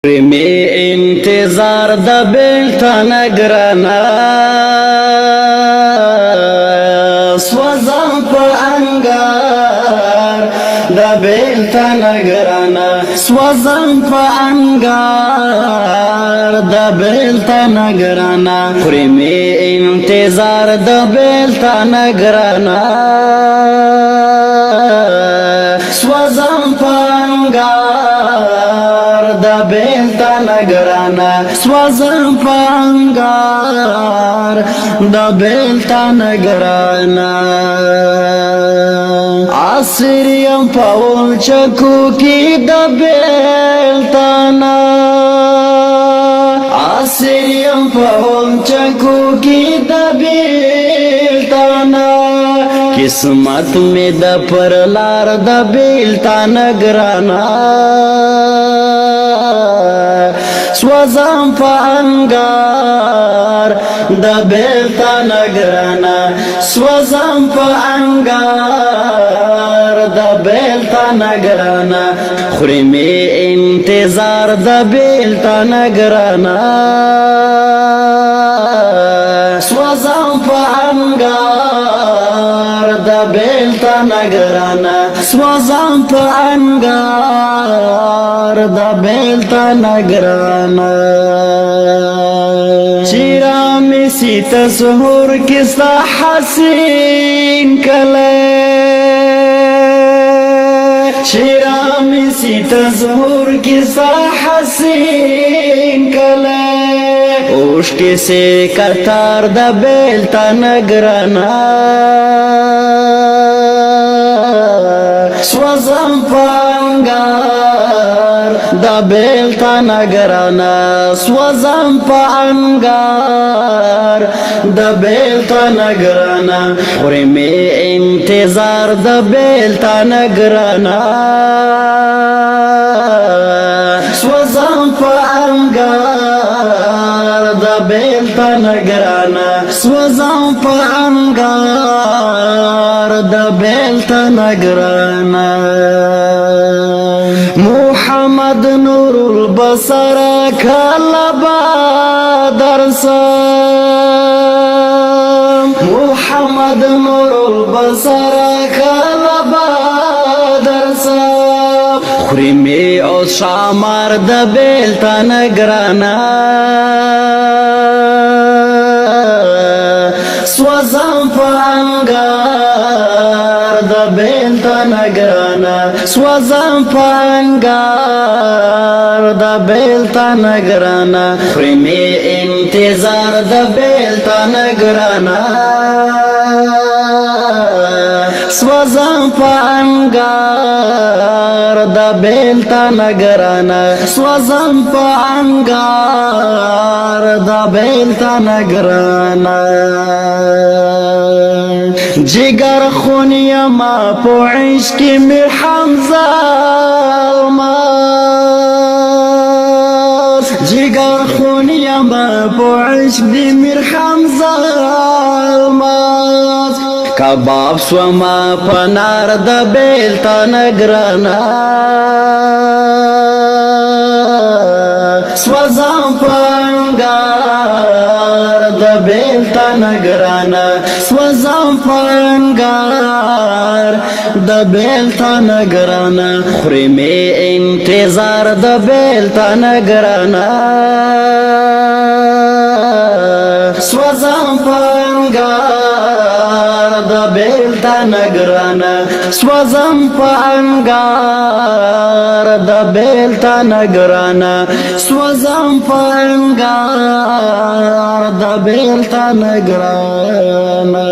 می انتظار د بیلتان گرانا سوزم په انگار د بیلتان گرانا سوزم په انگار د بیلتان گرانا می انتظار د بیلتان گرانا سوزم په انگار د بیلتان گرانا سوزم په انگار د بیلتان گرانا عصریم پاول چکو کی د بیلتان عصریم پاول چکو کی د بیلتان قسمت میں د پرلار د بیلتان گرانا سوزم په انگار د بیلتان گرانا سوزم په انگار د بیلتان گرانا خوری می انتظار د بیلتان گرانا سوزم په انگار د بیلتان گرانا سوزم په انگار د بیلتان گرانا چیرا می سی تصور کستا حسین کلے چیرا می سی تصور کستا حسین کلے اوشکی سے کتار د بیلتان گرانا سوزم په انگار د بیلتان گرانا سوزم په انگار د بیلتان گرانا خوری می انتظار د بیلتان گرانا سوزم په انگار د بیلتان گرانا سوزم په انگار د بیلتان گرانا محمد نور البصر کلبا درسم محمد نور البصر کلبا درسم خوری می او شامار د بیلتان گرانا سوزم په انگار د بیلتان گرانا سوزم په انگار د بیلتان گرانا خوری می انتظار د بیلتان گرانا سوزم په انگار د بیلتان گرانا سوزم په انگار د بیلتان گرانا جگر خونی ما پو عشق میر حمزه الماس جگر خونی ما پو عشق میر حمزه الماس کباب سوما پنار د بیلتان گرانا سوزم په انگار د بیلتان گرانا سوزم په انگار د بیلتان گرانا خوری می انتظار د بیلتان گرانا سوزم په انگار د بیلتان گرانا سوزم په انگار د بیلتان گرانا سوزم په انگار د بیلتان گرانا